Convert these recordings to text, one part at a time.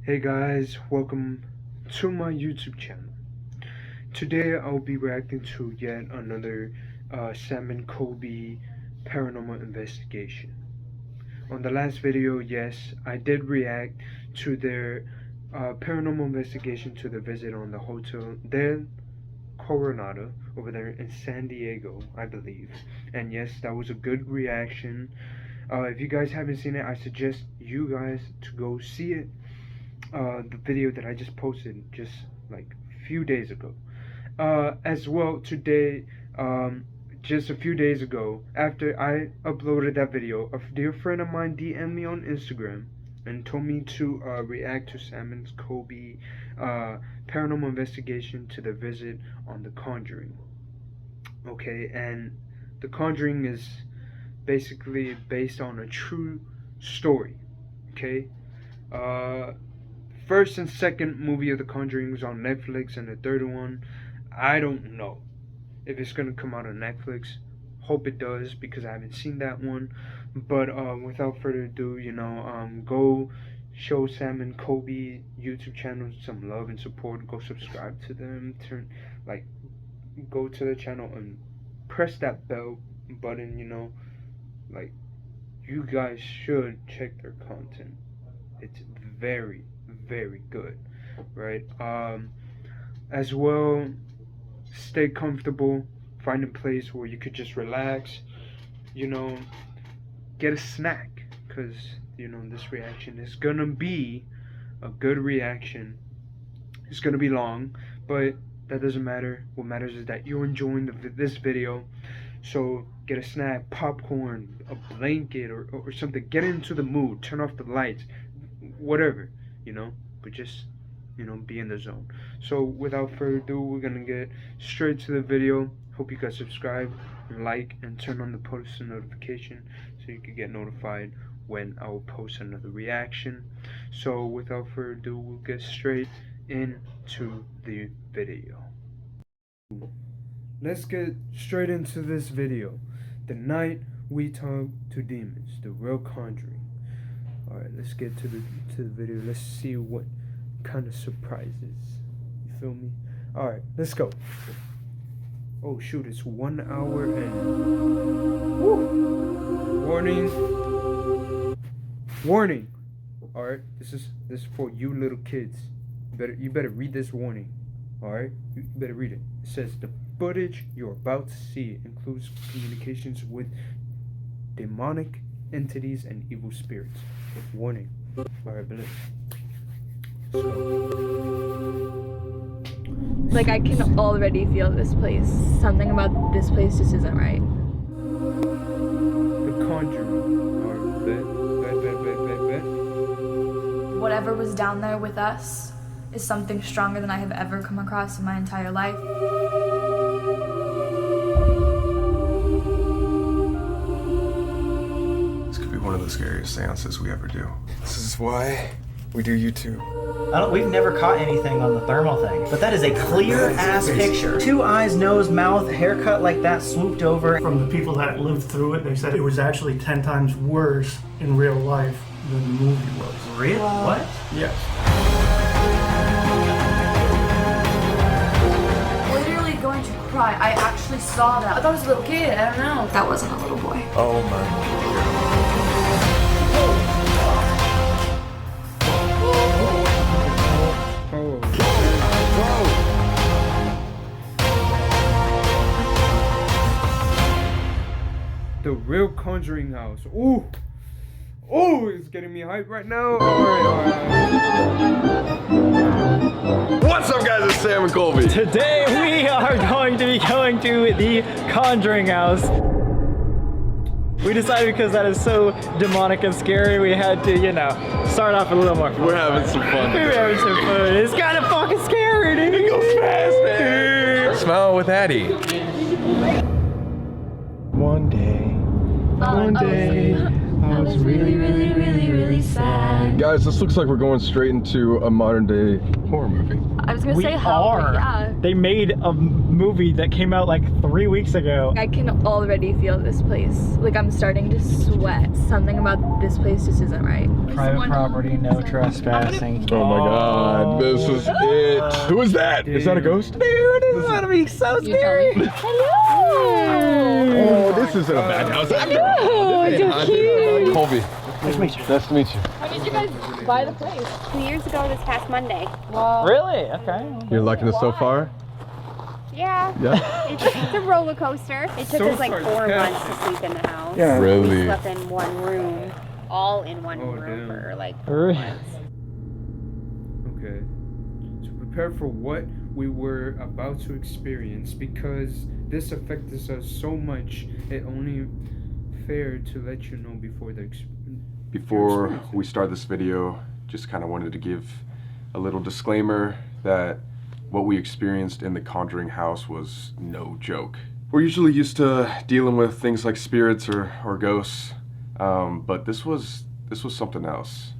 Hey guys, welcome to my YouTube channel. Today I'll be reacting to yet another Sam and Colby paranormal investigation. On the last video, yes, I did react to their paranormal investigation to the visit on the Hotel del Coronado over there in San Diego, I believe. And yes, that was a good reaction. If you guys haven't seen it, I suggest you guys to go see it. The video that I just posted just like a few days ago. As well today, just a few days ago, after I uploaded that video, a dear friend of mine DM'd me on Instagram and told me to react to Salmon's Colby paranormal investigation to the visit on the Conjuring. Okay, and the Conjuring is basically based on a true story. Okay, first and second movie of the Conjuring was on Netflix, and the third one, I don't know if it's gonna come out on Netflix. Hope it does, because I haven't seen that one. But without further ado, go show Sam and Colby YouTube channel some love and support. Go subscribe to them. Go to the channel and press that bell button. You guys should check their content. It's very, very good, right? As well, stay comfortable. Find a place where you could just relax. Get a snack, because this reaction is gonna be a good reaction. It's gonna be long, but that doesn't matter. What matters is that you're enjoying this video. So get a snack, popcorn, a blanket, or something. Get into the mood. Turn off the lights, whatever, but just be in the zone. So without further ado, we're gonna get straight to the video. Hope you guys subscribe and like and turn on the post notification so you can get notified when I will post another reaction. So without further ado, we'll get straight into the video. Let's get straight into this video. The night we talk to demons, the real Conjuring. Alright, let's get to the video. Let's see what kind of surprises. You feel me? Alright, let's go. Oh shoot, it's 1 hour and warning. Alright, this is for you little kids. You better read this warning. Alright? You better read it. It says the footage you're about to see includes communications with demonic entities and evil spirits. Warning. Alright, but like, I can already feel this place. Something about this place just isn't right. The Conjuring. Alright, bet. Whatever was down there with us is something stronger than I have ever come across in my entire life. This could be one of the scariest seances we ever do. This is why we do YouTube. We've never caught anything on the thermal thing, but that is a clear-ass picture. 2 eyes, nose, mouth, haircut like that, swooped over. From the people that lived through it, they said it was actually 10 times worse in real life than the movie was. Really? What? Yes. Literally going to cry. I actually saw that. I thought it was a little kid. I don't know. That wasn't a little boy. Oh my. The real Conjuring house. Ooh, it's getting me hyped right now. Alright. What's up, guys? It's Sam and Colby. Today we are going to be going to the Conjuring house. We decided because that is so demonic and scary, we had to, start off a little more fun. We're having some fun. We're having some fun. It's kind of fucking scary, dude. It goes fast, man. Smile with Addie. One day, I was really sad. Guys, this looks like we're going straight into a modern day horror movie. I was gonna say hell, but yeah. They made a movie that came out like 3 weeks ago. I can already feel this place. Like I'm starting to sweat. Something about this place just isn't right. Private property, no trespassing. Oh my god, this is it. Who is that? Is that a ghost? Dude, this is gonna be so scary. Oh, this isn't a bad house. Oh, you're cute. Colby. Nice to meet you. Nice to meet you. When did you guys buy the place? 2 years ago this past Monday. Wow. Really? Okay. You're liking it so far? Yeah. Yeah. It's a roller coaster. It took So us like 4 months to sleep in the house. Yeah. We Really? slept in one room, all in one Oh, room damn. for like Really? months. Okay. To prepare for what we were about to experience, because this affected us so much, it only fair to let you know before the Before we start this video, just kind of wanted to give a little disclaimer that what we experienced in the Conjuring house was no joke. We're usually used to dealing with things like spirits or ghosts, but this was something else.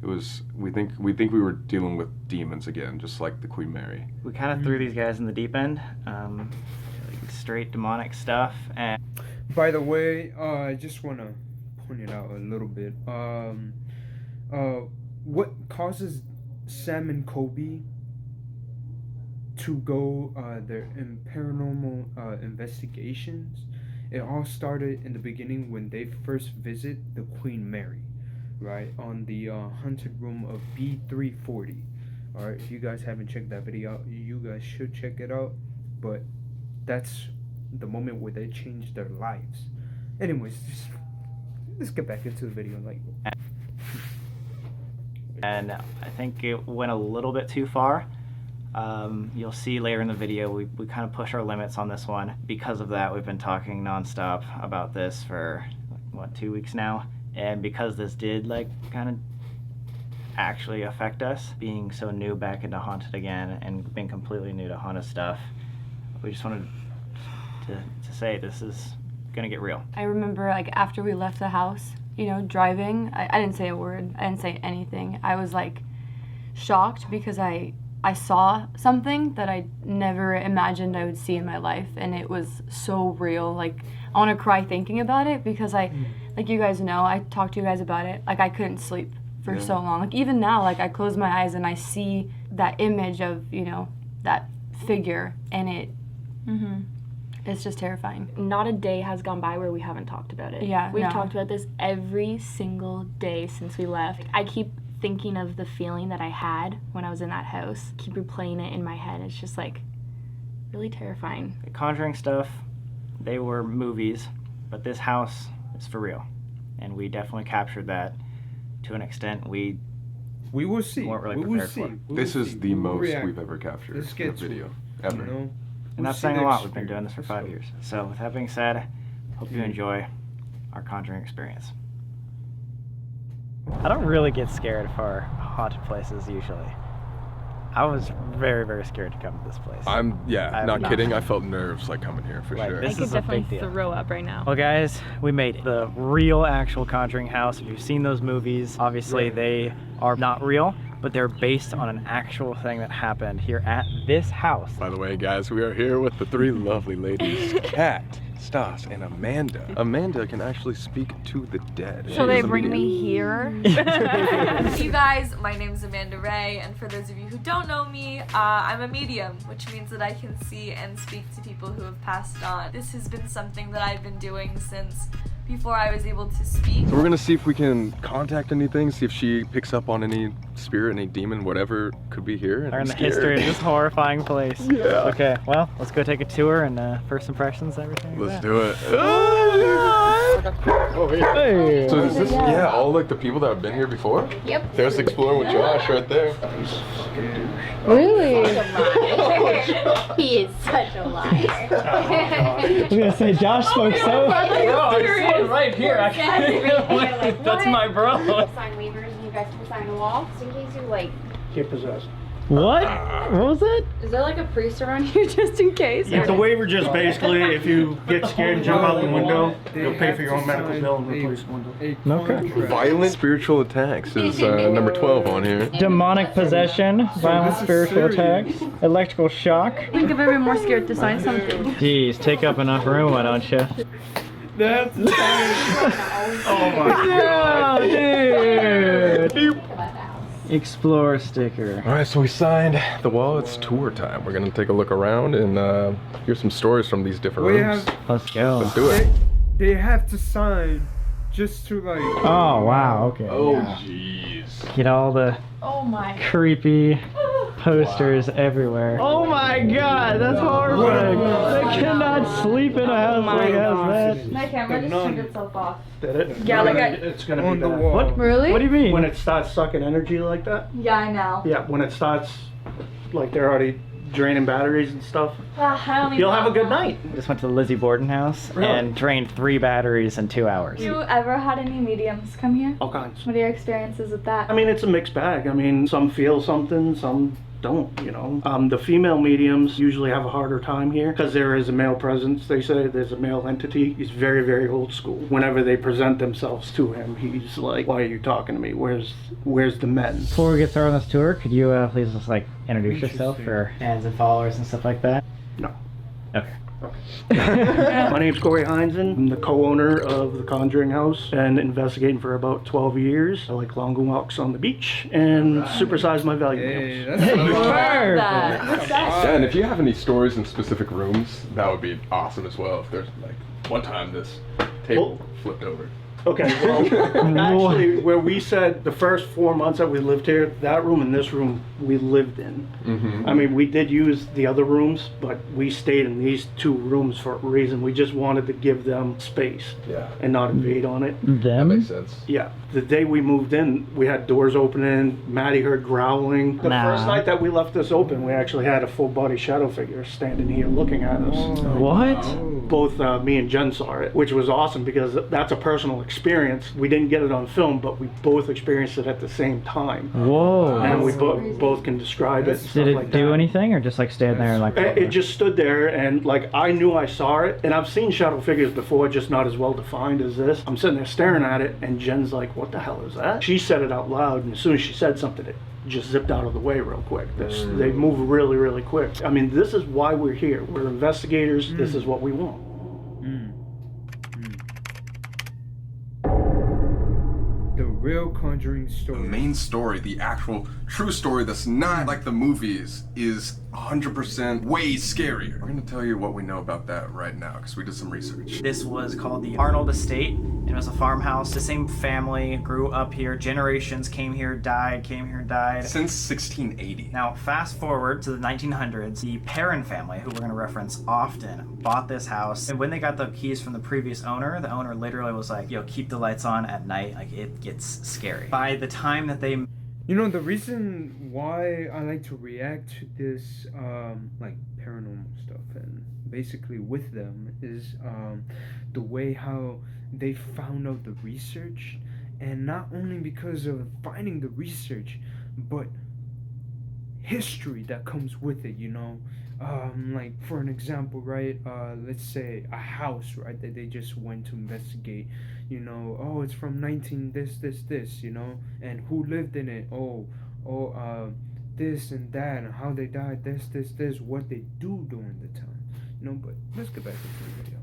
It was we think we were dealing with demons again, just like the Queen Mary. We kind of threw these guys in the deep end, like straight demonic stuff, and By the way, I just want to point it out a little bit. What causes Sam and Colby to go their paranormal investigations? It all started in the beginning when they first visit the Queen Mary, right, on the haunted room of B340. All right, if you guys haven't checked that video out, you guys should check it out. But that's the moment where they changed their lives. Anyways, let's get back into the video. and I think it went a little bit too far. You'll see later in the video we kind of push our limits on this one. Because of that, we've been talking nonstop about this for what, 2 weeks now, and because this did like kind of actually affect us, being so new back into haunted again and being completely new to haunted stuff, we just wanted to say this is gonna get real. I remember like after we left the house, you know, driving, I didn't say a word. I didn't say anything. I was like shocked because I saw something that I never imagined I would see in my life, and it was so real. Like I want to cry thinking about it because like you guys know, I talked to you guys about it. Like I couldn't sleep for so long. Like even now, like I close my eyes and I see that image of, you know, that figure, and it's just terrifying. Not a day has gone by where we haven't talked about it. Yeah, We've no. talked about this every single day since we left. I keep thinking of the feeling that I had when I was in that house. Keep replaying it in my head. It's just like really terrifying. The Conjuring stuff, they were movies, but this house is for real. And we definitely captured that to an extent we will see. weren't really We will prepared see. for. We will This is see. the We'll most react. we've ever captured Let's in a get to video, it, ever. You know? And We'll that's see saying a the lot. We've been doing this for experience. 5 years. So with that being said, hope you enjoy our Conjuring experience. I don't really get scared for haunted places usually. I was very, very scared to come to this place. I'm not not. kidding. I felt nerves like coming here for Like, sure. this I could is a big definitely deal. throw up right now. Well guys, we made it. The real actual Conjuring house. If you've seen those movies, obviously they are not real, but they're based on an actual thing that happened here at this house. By the way, guys, we are here with the three lovely ladies, Kat, Stas, and Amanda. Amanda can actually speak to the dead. So they She's a bring medium. me here. You guys, my name's Amanda Ray, and for those of you who don't know me, I'm a medium, which means that I can see and speak to people who have passed on. This has been something that I've been doing since before I was able to speak. So we're gonna see if we can contact anything, see if she picks up on any spirit, any demon, whatever could be here. And Learn I'm the scared. history of this horrifying place. Yeah. Okay, well, let's go take a tour and first impressions, everything. Let's do it. Oh, hey. So is this, all like the people that have been here before? Yep. There's Exploring with Josh right there. Really? He is such a liar. I was gonna say, Josh spoke so. I'm right here. That's my bro. Sign waivers and you guys can sign a wall just in case you like Get possessed. What? What was that? Is there like a priest around here just in case? Yeah, the waiver just basically, if you get scared and jump out the window, you'll pay for your own medical bill and replace the window. Okay. Violent spiritual attacks is number 12 on here. Demonic possession, violent spiritual attacks, electrical shock. I think I've ever been more scared to sign something. Jeez, take up enough room, why don't you? That's Oh my god. Oh, dude! Explore sticker. All right, so we signed the wall. It's tour time. We're gonna take a look around and hear some stories from these different We rooms. have- Let's go. Let's do it. They have to sign just to like. Oh, wow, okay. yeah. jeez. Get all the Oh my. creepy posters everywhere. Oh my god, that's horrifying. I cannot sleep in a house like that. My camera just turned itself off. Did it? Yeah, like it's gonna On be the bad. wall. What? Really? What do you mean? When it starts sucking energy like that. Yeah, I know. Yeah, when it starts, like they're already draining batteries and stuff. I don't even You'll have a good know. night. Just went to the Lizzie Borden house Really? and drained 3 batteries in 2 hours. Have you ever had any mediums come here? All kinds. What are your experiences with that? I mean, it's a mixed bag. I mean, some feel something, some don't, you know. The female mediums usually have a harder time here because there is a male presence. They say there's a male entity. He's very, very old school. Whenever they present themselves to him, he's like, "Why are you talking to me? Where's the men?" Before we get started on this tour, could you please just like introduce yourself for fans and followers and stuff like that? No. Okay. My name's Corey Heinzen. I'm the co-owner of the Conjuring House and investigating for about 12 years. I like long walks on the beach and supersize my value Hey, meals. that's Perfect. What's that? Yeah, and if you have any stories in specific rooms, that would be awesome as well. If there's like one time this table flipped over. Okay, well, actually, where we said the first 4 months that we lived here, that room and this room we lived in. Mm-hmm. I mean, we did use the other rooms, but we stayed in these 2 rooms for a reason. We just wanted to give them space Yeah, and not invade on it. that Them? makes sense. Yeah, the day we moved in, we had doors opening. Maddie heard growling. The Nah. first night that we left this open, we actually had a full body shadow figure standing here looking at us. What? Both me and Jen saw it, which was awesome because that's a personal experience. We didn't get it on film, but we both experienced it at the same time. Whoa. And we both can describe it and Did stuff it like do that. anything or just like stand there and like It just stood there and like I knew I saw it, and I've seen shadow figures before, just not as well defined as this. I'm sitting there staring at it and Jen's like, "What the hell is that?" She said it out loud, and as soon as she said something, it just zipped out of the way real quick. They move really, really quick. I mean, this is why we're here. We're investigators. This is what we want. The real Conjuring The story. main story, the actual true story that's not like the movies, is 100% way scarier. We're gonna tell you what we know about that right now because we did some research. This was called the Arnold Estate, and it was a farmhouse. The same family grew up here, generations came here, died, came here, died. Since 1680. Now, fast forward to the 1900s, the Perrin family, who we're going to reference often, bought this house. And when they got the keys from the previous owner, the owner literally was like, "Yo, keep the lights on at night. Like, it gets scary." By the time that they You know, the reason why I like to react to this, like paranormal stuff, and basically with them, is the way how they found out the research, and not only because of finding the research, but history that comes with it. You know, like for an example, right? Let's say a house, right, that they just went to investigate. You know, oh, it's from 19 this, you know, and who lived in it, this and that, and how they died, this, what they do during the time, you know. But let's get back to the video.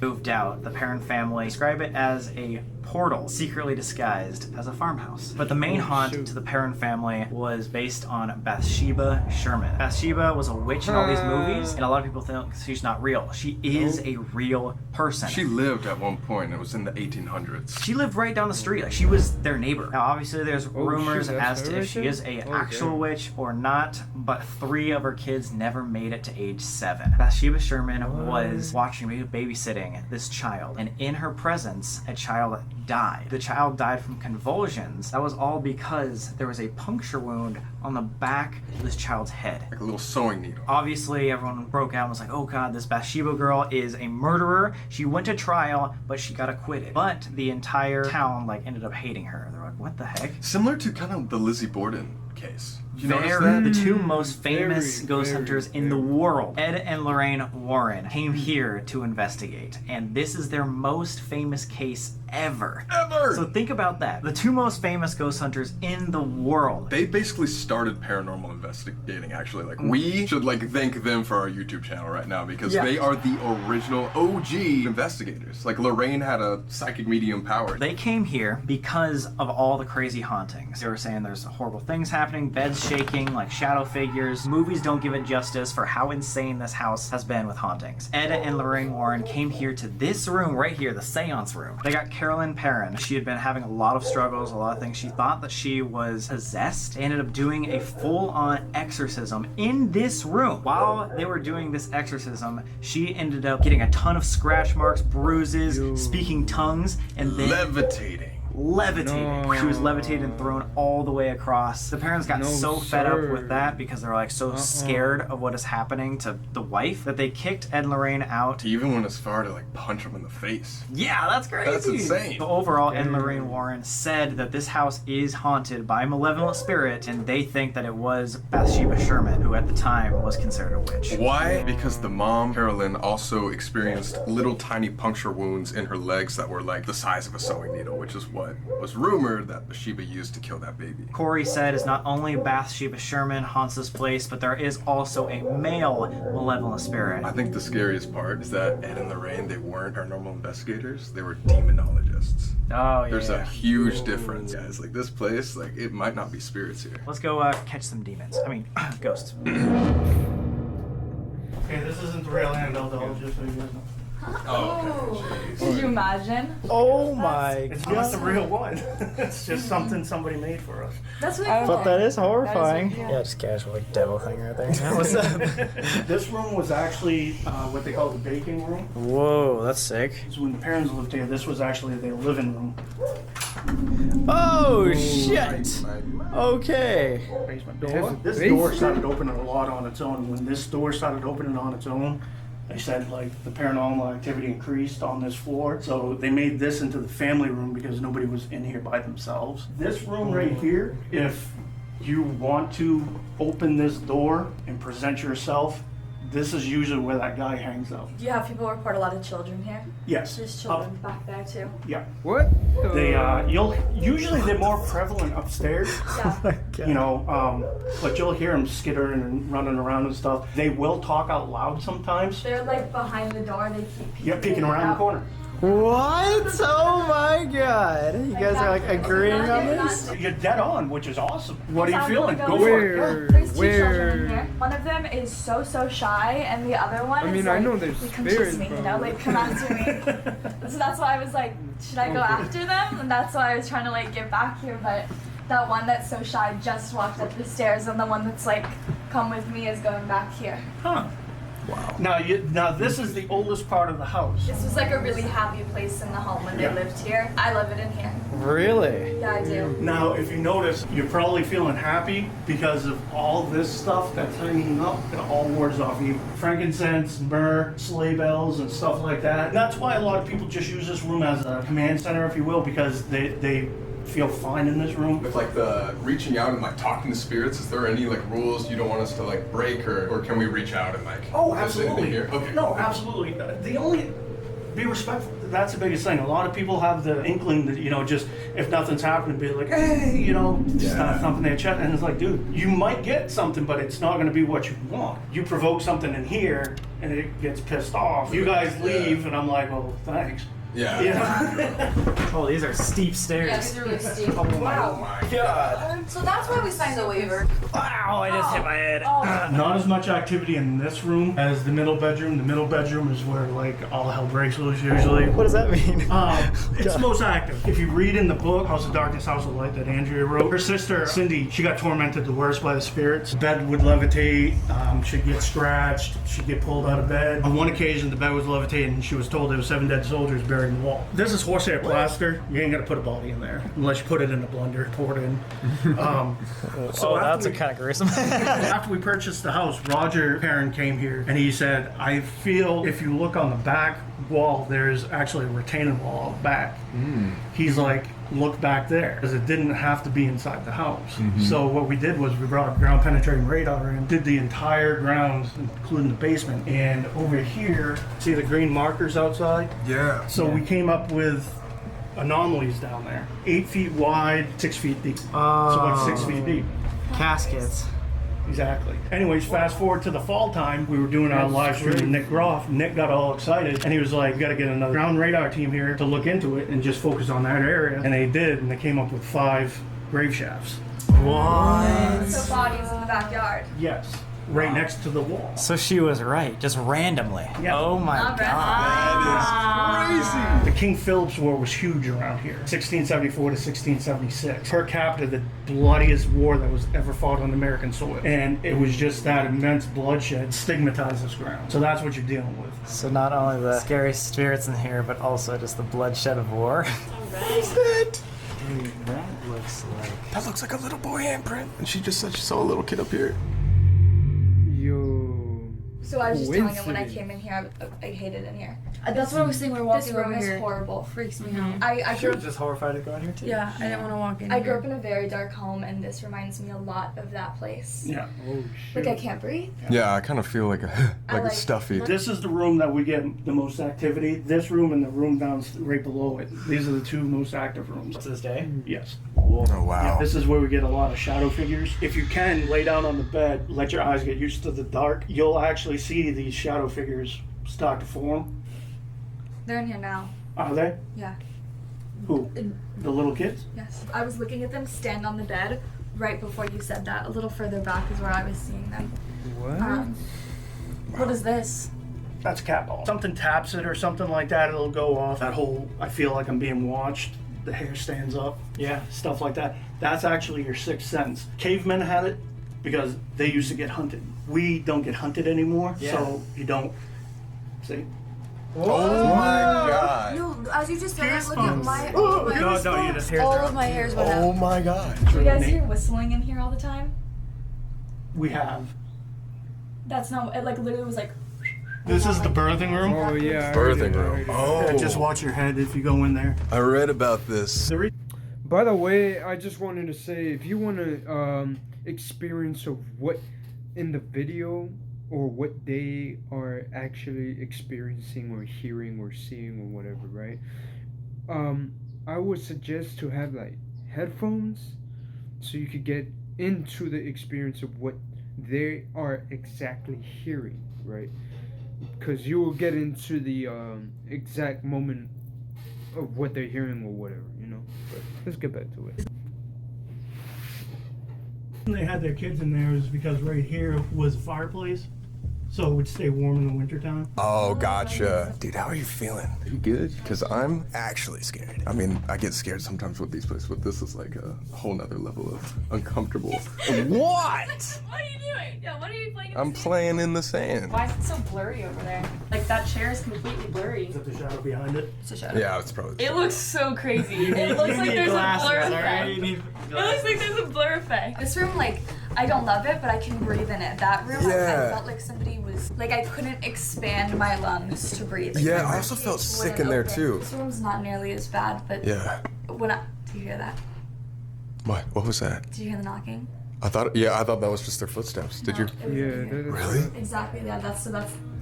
moved out, the Perrin family describe it as a portal secretly disguised as a farmhouse. But the main haunt to the Perrin family was based on Bathsheba Sherman. Bathsheba was a witch in all these movies, and a lot of people think she's not real. She is a real person. She lived at one point. It was in the 1800s. She lived right down the street. Like, she was their neighbor. Now, obviously, there's rumors shoot, that's as to her if right she there? is a Oh, actual damn. witch or not, but 3 of her kids never made it to age 7. Bathsheba Sherman was watching, babysitting this child, and in her presence, a child died. The child died from convulsions. That was all because there was a puncture wound on the back of this child's head. Like a little sewing needle. Obviously, everyone broke out and was like, oh god, this Bathsheba girl is a murderer. She went to trial, but she got acquitted. But the entire town, ended up hating her. They're like, like, what the heck? Similar to kind of the Lizzie Borden case. Did you notice that? Very, the two most famous Very, ghost very, hunters in the world, Ed and Lorraine Warren, came here to investigate. And this is their most famous case ever. Ever! So think about that. The two most famous ghost hunters in the world. They basically started paranormal investigating, actually. Like, we should, like, thank them for our YouTube channel right now because Yeah. they are the original OG investigators. Like, Lorraine had a psychic medium power. They came here because of all the crazy hauntings. They were saying there's horrible things happening, beds shaking, like shadow figures. Movies don't give it justice for how insane this house has been with hauntings. Ed and Lorraine Warren came here to this room right here, the seance room. They got Carolyn Perrin. She had been having a lot of struggles, a lot of things. She thought that she was possessed. They ended up doing a full-on exorcism in this room. While they were doing this exorcism, she ended up getting a ton of scratch marks, bruises, speaking tongues, and then Levitating. levitating. No. She was levitated and thrown all the way across. The parents got No, so fed up sir. with that because they're like so scared of what is happening to the wife that they kicked Ed and Lorraine out. He even went as far to, like, punch him in the face. Yeah, that's crazy. That's insane. So overall, Ed and Lorraine Warren said that this house is haunted by a malevolent spirit, and they think that it was Bathsheba Sherman, who at the time was considered a witch. Why? Because the mom, Carolyn, also experienced little tiny puncture wounds in her legs that were like the size of a sewing needle, which is what was rumored that Bathsheba used to kill that baby. Corey said is not only Bathsheba Sherman haunts this place, but there is also a male malevolent spirit. I think the scariest part is that Ed and Lorraine, they weren't paranormal investigators, they were demonologists. Oh, yeah. There's a huge difference, guys. Like, this place, like, it might not be spirits here. Let's go catch some demons. I mean, ghosts. Okay, this isn't the real Annabelle doll, just so you guys know. Oh, okay. Could you imagine? Oh my It's not the real one. It's just something somebody made for us. That's really cool. But that is horrifying. yeah. Yeah, just casual like devil thing right there. What's up? This room was actually what they call the baking room. Whoa, that's sick. So when the parents lived here, this was actually their living room. Oh shit. Okay. Basement door. This door started opening a lot on its own. When this door started opening on its own, they said like the paranormal activity increased on this floor. So they made this into the family room because nobody was in here by themselves. This room right here, if you want to open this door and present yourself, this is usually where that guy hangs out. Do you have people report a lot of children here? Yes. There's children back there too. Yeah. What? They usually they're more prevalent upstairs. Yeah. You know, but you'll hear them skittering and running around and stuff. They will talk out loud sometimes. They're like behind the door. They keep Yeah, peeking around the corner. What? Oh my god. You guys are like agreeing on this? You're dead on, which is awesome. What are you Sounds feeling? like Go a- for it. Where? There's two Where? children in here. One of them is so shy, and the other one I mean, is I like, know there's like, come kiss spirits, me, you bro. know, like come after me. So that's why I was like, should I go after them? And that's why I was trying to like get back here, but that one that's so shy just walked up the stairs, and the one that's like, come with me is going back here. Huh. Wow. Now this is the oldest part of the house. This was like a really happy place in the home when they lived here. I love it in here. Really? Yeah, I do. Now, if you notice, you're probably feeling happy because of all this stuff that's hanging up. It all wards off evil. Frankincense, myrrh, sleigh bells, and stuff like that. And that's why a lot of people just use this room as a command center, if you will, because they feel fine in this room. With like the reaching out and like talking to spirits, is there any like rules you don't want us to like break, or can we reach out and like? Oh, is there anything absolutely. Here? Okay. No, absolutely. The only be respectful. That's the biggest thing. A lot of people have the inkling that, you know, just if nothing's happening, be like, hey, you know, just kind of thumping their chest. And it's like, dude, you might get something, but it's not going to be what you want. You provoke something in here, and it gets pissed off. You guys leave, and I'm like, well, thanks. Yeah. Yeah. Oh, these are steep stairs. Yeah, these are really steep. Oh my god. So that's why we signed the waiver. Wow, I just hit my head. Not as much activity in this room as the middle bedroom. The middle bedroom is where like all hell breaks loose usually. What does that mean? It's most active. If you read in the book House of Darkness, House of Light that Andrea wrote, her sister Cindy, she got tormented the worst by the spirits. Bed would levitate, she'd get scratched, she'd get pulled out of bed. On one occasion, the bed was levitating and she was told there were 7 dead soldiers buried in the wall. This is horsehair plaster. You ain't got to put a body in there unless you put it in a blender, pour it in. So that's a kind of gruesome. After we purchased the house, Roger Perrin came here and he said, I feel if you look on the back wall, there's actually a retaining wall out back. He's like, look back there, because it didn't have to be inside the house. So what we did was we brought ground penetrating radar in, did the entire grounds, including the basement, and over here, see the green markers outside? Yeah. So we came up with anomalies down there, 8 feet wide, 6 feet deep. So like 6 feet deep. Caskets. Exactly. Anyways, fast forward to the fall time, we were doing our live stream with Nick Groff. Nick got all excited and he was like, "We gotta get another ground radar team here to look into it and just focus on that area." And they did, and they came up with 5 grave shafts. What? So bodies in the backyard. Yes, right next to the wall. So she was right, just randomly. Yeah. Oh my Not god. The King Philip's War was huge around here, 1674 to 1676. Per capita, the bloodiest war that was ever fought on American soil. And it was just that immense bloodshed stigmatized this ground. So that's what you're dealing with. So not only the scary spirits in here, but also just the bloodshed of war. What is that? Dude, that looks like... That looks like a little boy handprint. And she just said she saw a little kid up here. Yo. So I was just telling him when I Coincidence. came in here, I hated in here. That's what I was saying. We're This walking room over is here. horrible. Freaks me out. I She grew was just horrified to go in here too. Yeah, I didn't want to walk in. I grew here. up in a very dark home, and this reminds me a lot of that place. Yeah. Oh shit. Like I can't breathe. Yeah, I kind of feel like like- it's stuffy. This is the room that we get the most activity. This room and the room down right below it. These are the 2 most active rooms. To this day? Yes. Oh wow. This is where we get a lot of shadow figures. If you can, lay down on the bed, let your eyes get used to the dark, you'll actually see these shadow figures start to form. They're in here now. Are they? Yeah. Who? The little kids? Yes. I was looking at them stand on the bed right before you said that. A little further back is where I was seeing them. What? What is this? That's a cat ball. Something taps it or something like that, it'll go off. That whole, I feel like I'm being watched, the hair stands up, Yeah. stuff like that. That's actually your 6th sense. Cavemen had it because they used to get hunted. We don't get hunted anymore, Yeah. so you don't, see? Oh my god. No, as you just said that, look at Goosebumps. my. Oh, no, you just hear All that. of my hairs went Oh out. my god. Do you guys hear whistling in here all the time? We have. That's not. It like literally was like. This is the birthing room. Oh yeah. I heard Birthing it, I room. heard it. Oh. Yeah, just watch your head if you go in there. I read about this. By the way, I just wanted to say, if you want to experience of what in the video or what they are actually experiencing or hearing or seeing or whatever, right? I would suggest to have like headphones so you could get into the experience of what they are exactly hearing, right? Because you will get into the exact moment of what they're hearing or whatever, you know. But let's get back to it. They had their kids in there is because right here was a fireplace, so it would stay warm in the wintertime. Oh, gotcha. Dude, how are you feeling? Are you good? Because I'm actually scared. I mean, I get scared sometimes with these places, but this is like a whole nother level of uncomfortable. What? What are you doing? Yeah, what are you playing? I'm playing in the sand. Why is it so blurry over there? Like that chair is completely blurry. Is that the shadow behind it? It's a shadow. Yeah, it's probably. It looks so crazy. It looks like there's a blur effect. need It looks like there's a blur effect. This room, like, I don't love it, but I can breathe in it. That room, I Yeah. felt like somebody was, like, I couldn't expand my lungs to breathe. Like, Yeah, my I also ribcage felt sick wouldn't in there, open. too. This room's not nearly as bad, but Yeah. when I, do you hear that? What? What was that? Did you hear the knocking? I thought that was just their footsteps. Did No, you? it was over Yeah, here. that is Really? Exactly, yeah, that's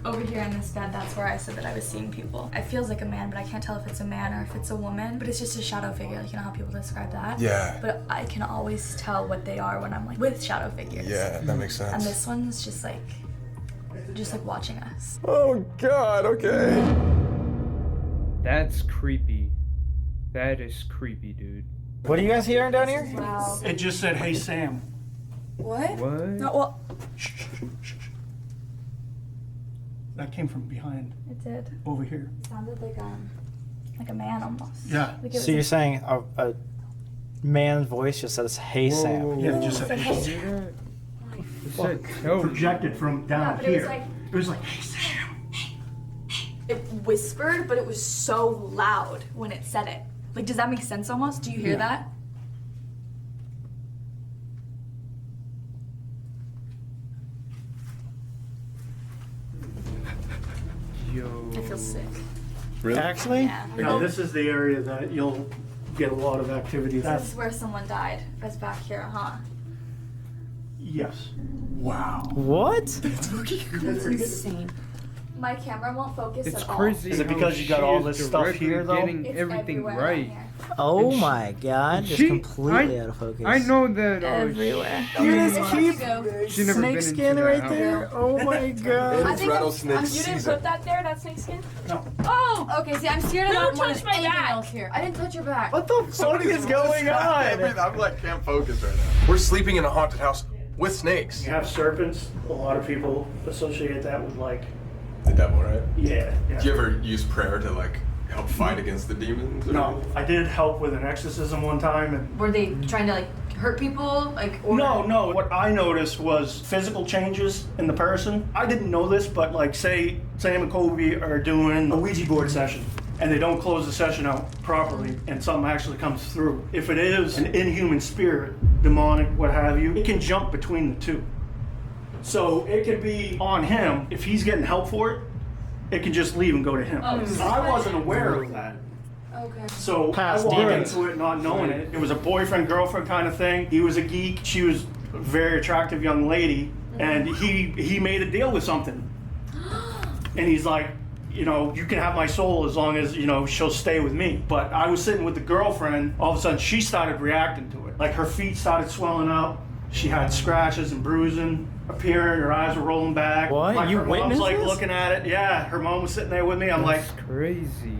over here in this bed, that's where I said that I was seeing people. It feels like a man, but I can't tell if it's a man or if it's a woman, but it's just a shadow figure, like, you know how people describe that? Yeah. But I can always tell what they are when I'm, like, with shadow figures. Yeah, that makes And sense. this one's just like watching us. Oh God. Okay. That's creepy. That is creepy, dude. What are you guys hearing down here? Wow. It just said, "Hey Sam." What? What? No, well, That came from behind, it did. over here. It sounded like a man almost. Yeah. Like it So you're was saying a man's voice just says, "Hey, Whoa, Sam." whoa, whoa. Yeah, it just It's said, like, "Hey hey. Sam." Hear that? It said, tell me. Projected from Yeah, down but it was here. like It was like, "Hey Sam." it whispered, but it was so loud when it said it. Like, does that make sense almost? Do you hear Yeah. that? Yo. I feel sick. Really? Actually? Yeah. No, this is the area that you'll get a lot of activity. This is where someone died. That's back here, huh? Yes. Wow. What? That's insane. My camera won't focus It's at all. crazy. Is it how because you got she all is this stuff directly here, though? Getting It's everything everywhere right. on here. Oh And my god, just she- completely I- out of focus. I know that. Everywhere. You We'll just have keep to go. She never snake been skin into right that there. house. Oh my god. It's rattlesnake You didn't season. put that there, that snake skin? No. Oh, okay. See, I'm scared of Don't that more touch than my anything back. else here. I didn't touch your back. What the fuck is going on? I'm like, can't focus right now. We're sleeping in a haunted house with snakes. You have serpents. A lot of people associate that with like, The devil, right? yeah. Do you ever use prayer to like help fight against the demons? or- No, I did help with an exorcism one time, and Were they trying to like hurt people? Like or no. What I noticed was physical changes in the person. I didn't know this, but like, say Sam and Colby are doing a Ouija board session, and they don't close the session out properly, and something actually comes through. If it is an inhuman spirit, demonic, what have you, it can jump between the two. So it could be on him. If he's getting help for it, it can just leave and go to him. I wasn't aware of that. Okay. So Past I walked demons. into it not knowing it. It was a boyfriend-girlfriend kind of thing. He was a geek. She was a very attractive young lady. And he made a deal with something. And he's like, you know, you can have my soul as long as, you know, she'll stay with me. But I was sitting with the girlfriend. All of a sudden, she started reacting to it. Like, her feet started swelling up. She had scratches and bruising appearing. Her eyes were rolling back. What? Like, You her mom's witnessed like this? looking at it. Yeah, her mom was sitting there with me. I'm That's like, crazy.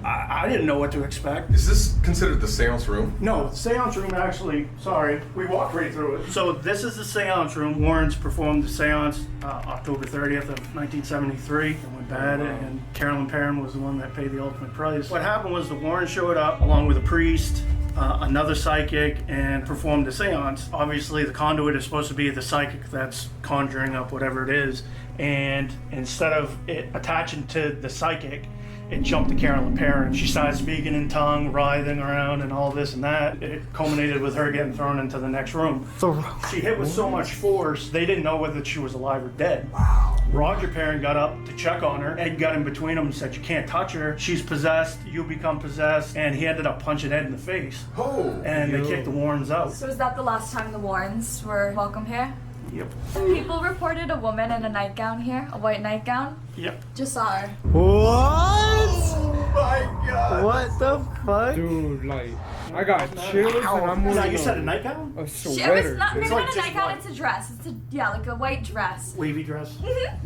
I didn't know what to expect. Is this considered the seance room? No, the seance room actually, sorry, we walked right through it. So this is the seance room. Warrens performed the seance October 30th of 1973. It went bad, and Carolyn Perrin was the one that paid the ultimate price. What happened was the Warrens showed up along with a priest, another psychic, and performed the seance. Obviously, the conduit is supposed to be the psychic that's conjuring up whatever it is, and instead of it attaching to the psychic, it jumped to Carolyn Perrin. She started speaking in tongue, writhing around, and all this and that. It culminated with her getting thrown into the next room. She hit with so much force, they didn't know whether she was alive or dead. Wow. Roger Perrin got up to check on her. Ed got in between them and said, "You can't touch her. She's possessed. You become possessed." And he ended up punching Ed in the face. Oh. And they kicked the Warrens out. So is that the last time the Warrens were welcome here? Yep. People reported a woman in a nightgown here, a white nightgown. Yep. Just saw her. What? Oh my god. What the fuck? Dude, like, I got chills and I'm Now, wearing you said a nightgown? a It sweater. was not maybe It's not like a just nightgown, white. it's a dress. It's like a white dress. Wavy dress?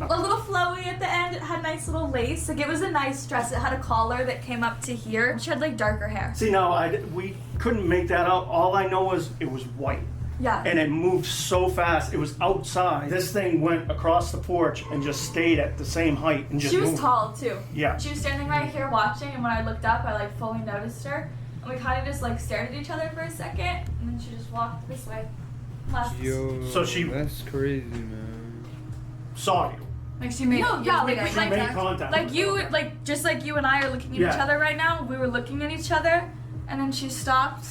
A little flowy at the end. It had nice little lace. Like it was a nice dress. It had a collar that came up to here. She had like darker hair. See, no, we couldn't make that out. All I know was it was white. Yeah. And it moved so fast. It was outside. This thing went across the porch and just stayed at the same height and just She was moved. tall too. Yeah. She was standing right here watching, and when I looked up, I like fully noticed her. And we kind of just like stared at each other for a second, and then she just walked this way. Left. Yo, So she- that's crazy, man. Saw you. Like she made. No, yeah, like She made contact. like you, like just like you and I are looking at each Yeah. other right now. We were looking at each other, and then she stopped,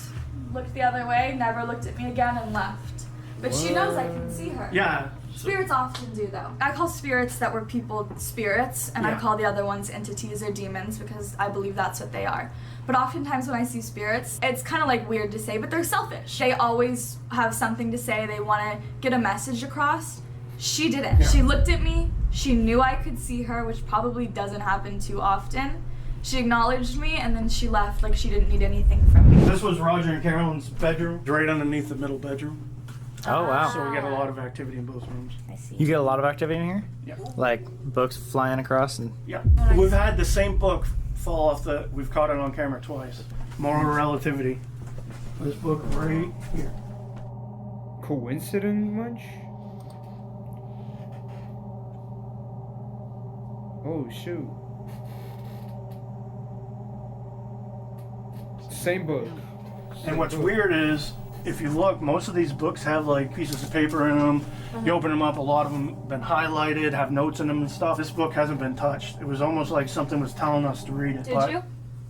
looked the other way, never looked at me again, and left. But she knows I can see her. Yeah. Spirits often do though. I call spirits that were people spirits, and I Yeah. call the other ones entities or demons because I believe that's what they are. But oftentimes when I see spirits, it's kind of like weird to say, but they're selfish. They always have something to say. They want to get a message across. She didn't. Yeah. She looked at me. She knew I could see her, which probably doesn't happen too often. She acknowledged me, and then she left like she didn't need anything from me. This was Roger and Carolyn's bedroom, right underneath the middle bedroom. Oh wow. So we get a lot of activity in both rooms. I see. You get a lot of activity in here? Yeah. Like books flying across and Yeah. We've had the same book fall off we've caught it on camera twice. Moral Relativity. This book right here. Coincidence much? Oh shoot. Same book. And what's weird is, if you look, most of these books have like pieces of paper in them. You open them up, a lot of them been highlighted, have notes in them and stuff. This book hasn't been touched. It was almost like something was telling us to read it. Did but you?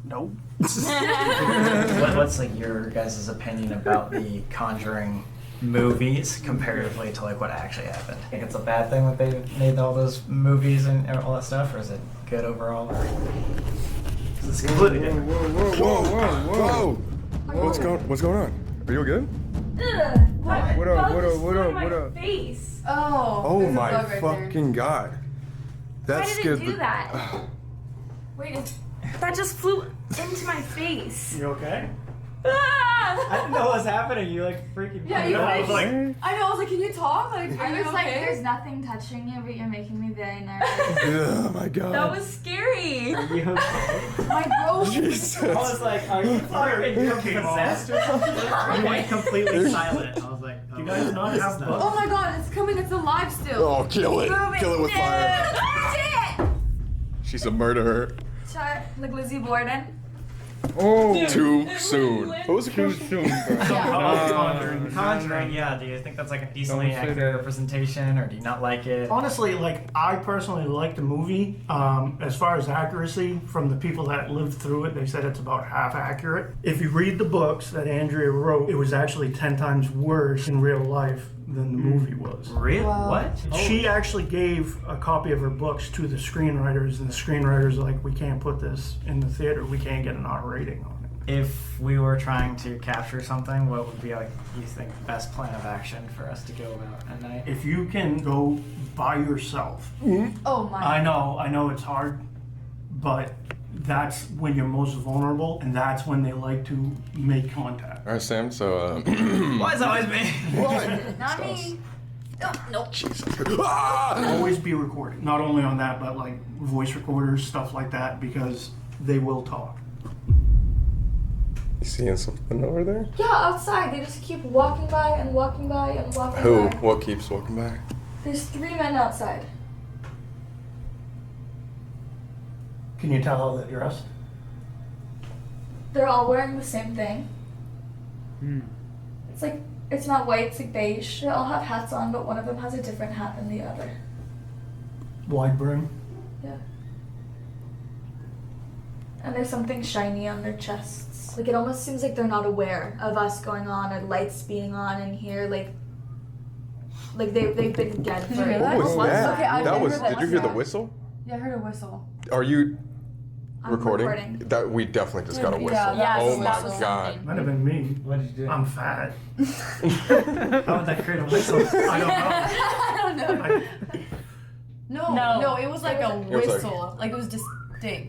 Nope. What's like your guys' opinion about the Conjuring movies comparatively to like what actually happened? Think it's a bad thing that they made all those movies and all that stuff, or is it good overall? Or? It's completely different. Whoa! What's going on? Are you good? What up? Face. Oh my fucking god. That Why did scared it do the. that? Wait, that just flew into my face. You okay? Ah! I didn't know what was happening. You like freaking. Yeah, you I was like, I know. I was like, can you talk? Like, are I you was like, okay? there's nothing touching you, but you're making me very nervous. Oh my god. That was scary. Are you okay? My bro. Jesus. I was like, are you fucking possessed or something? You went completely silent. I was like, oh, you guys not this have is bugs? Oh my god, it's coming. It's alive still. Oh, kill it. Kill it with fire. Shit! She's a murderer. Shut like Lizzie Borden. Oh, Too soon. What was the too question? soon, bro. Conjuring, yeah. Do you think that's like a decently Don't say accurate that. representation, or do you not like it? Honestly, like I personally like the movie. As far as accuracy, from the people that lived through it, they said it's about half accurate. If you read the books that Andrea wrote, it was actually 10 times worse in real life than the movie was. Really? What? She actually gave a copy of her books to the screenwriters, and the screenwriters were like, we can't put this in the theater. We can't get an R rating on it. If we were trying to capture something, what would be like you think the best plan of action for us to go about at night? If you can go by yourself, Oh my. I know it's hard, but that's when you're most vulnerable, and that's when they like to make contact. All right, Sam. So. Why is it always me? What? Not me. No. Ah! Always be recorded. Not only on that, but like voice recorders, stuff like that, because they will talk. You seeing something over there? Yeah, outside. They just keep walking by and walking by and walking Who? by. What keeps walking by? There's 3 men outside. Can you tell how they're dressed? They're all wearing the same thing. Hmm. It's like, it's not white, it's like beige. They all have hats on, but one of them has a different hat than the other. Wide brim. Yeah. And there's something shiny on their chests. Like, it almost seems like they're not aware of us going on or lights being on in here. Like they've been dead for hear that? What was What's- that? okay, I that did was. hear that. Did you hear the What's whistle? Yeah, I heard a whistle. Are you I'm recording? That we definitely just got a whistle. Yeah, oh that my was god. something. Might have been me. What did you do? I'm fat. How would that create a whistle? I don't know. I don't know. No, it was like a was like- whistle. Like it was distinct.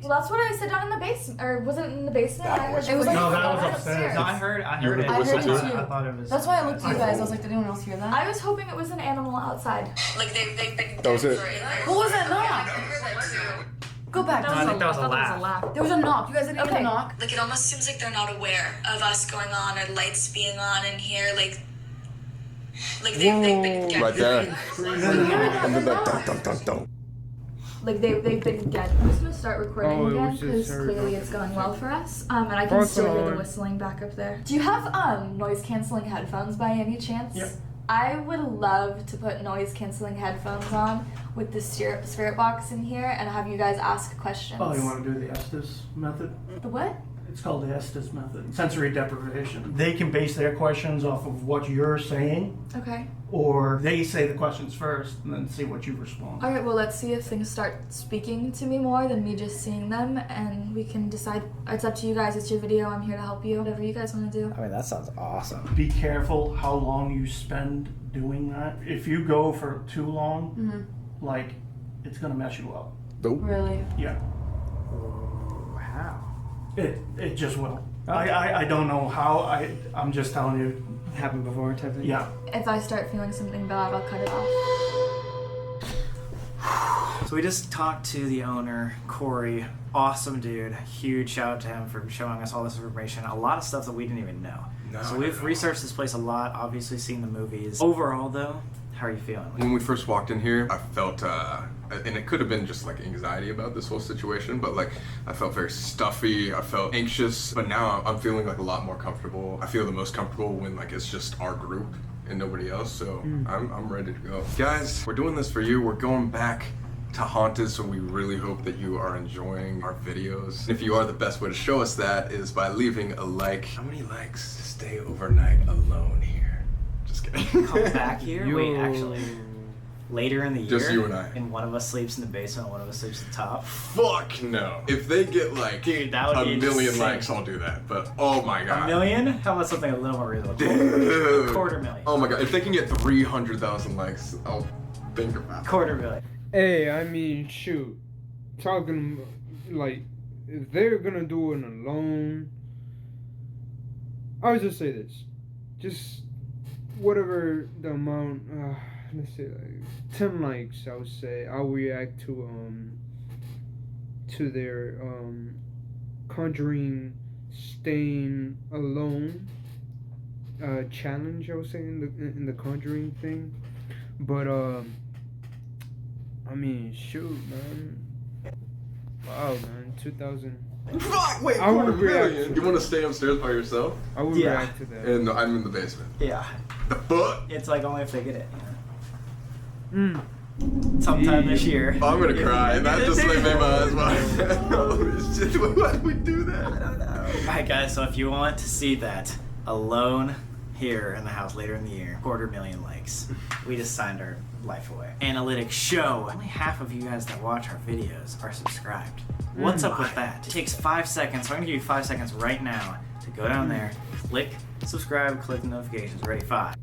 Well, that's what I said down in the basement. Or was it in the basement? That I heard was It was like No, that was upstairs. No, I heard You it. heard the I whistle heard too? it too. I thought it was. That's why I looked at you guys. I was like, did anyone else hear that? I was hoping it was an animal outside. Like they've been That was it. What was that knock? Go back. No, I think that was a laugh. There was a knock. You guys didn't hear the knock? Like it almost seems like they're not aware of us going on or lights being on in here. Like they've been Right there. And then that dun dun dun dun. Like they've been dead. I'm just gonna start recording Oh, it again was just because her clearly it's going well for us. And I can still hear the Awesome. whistling back up there. Do you have noise canceling headphones by any chance? Yep. I would love to put noise canceling headphones on with the spirit box in here and have you guys ask questions. Oh, you want to do the Estes method? The what? It's called the Estes method. Sensory deprivation. They can base their questions off of what you're saying, Okay. or they say the questions first and then see what you respond. All right. Well, let's see if things start speaking to me more than me just seeing them, and we can decide. It's up to you guys. It's your video. I'm here to help you. Whatever you guys want to do. I mean, that sounds awesome. Be careful how long you spend doing that. If you go for too long, like, it's gonna mess you up. Nope. Really? Yeah. Wow. It just will. I don't know how. I'm just telling you. Happened before type thing? Yeah. If I start feeling something bad, I'll cut it off. So we just talked to the owner, Corey. Awesome dude. Huge shout out to him for showing us all this information. A lot of stuff that we didn't even know. So we've researched this place a lot, obviously seen the movies. Overall though, how are you feeling? When we first walked in here, I felt, and it could have been just like anxiety about this whole situation, but like I felt very stuffy, I felt anxious, but now I'm feeling like a lot more comfortable. I feel the most comfortable when like it's just our group and nobody else, so I'm ready to go. Guys, we're doing this for you. We're going back to Haunted, so we really hope that you are enjoying our videos. If you are, the best way to show us that is by leaving a like. How many likes to stay overnight alone here? Just kidding. Come back here? Wait, actually. later in the year. Just you and I. And one of us sleeps in the basement, one of us sleeps at the top. Fuck no. If they get like Dude, that would a be million insane. likes, I'll do that. But oh my god. $1 million? How about something a little more reasonable? Dude. $250,000. Oh my god. If they can get 300,000 likes, I'll think about it. $250,000. Hey, I mean, shoot. Talking like, if they're gonna do it alone, I would just say this. Just whatever the amount, let's say like 10 likes, I would say, I'll react to their Conjuring staying alone challenge, I would say, in the Conjuring thing. But I mean, shoot, man. Wow, man, 2,000. Fuck! Wait, I would $250,000. You want to stay upstairs by yourself? I would Yeah. react to that. And I'm in the basement. Yeah. The fuck? It's like only if they get it, you know. Sometime this year. Oh, I'm gonna cry. That just like made my eyes wide. Oh, shit. Why did we do that? I don't know. Alright guys, so if you want to see that alone here in the house later in the year, 250,000 likes. We just signed our life away. Analytics show only half of you guys that watch our videos are subscribed. What's up with that? It takes 5 seconds, so I'm gonna give you 5 seconds right now to go down there, click subscribe, click the notifications. Ready? 5.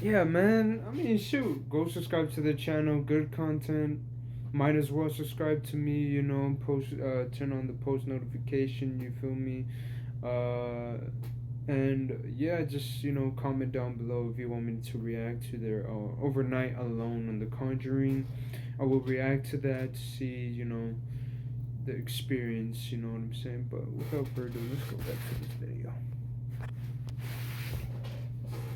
Yeah, man. I mean, shoot. Go subscribe to the channel. Good content. Might as well subscribe to me. You know, turn on the post notification. You feel me? And yeah, just comment down below if you want me to react to their overnight alone on the Conjuring. I will react to that to see the experience. You know what I'm saying? But without further ado, let's go back to this video.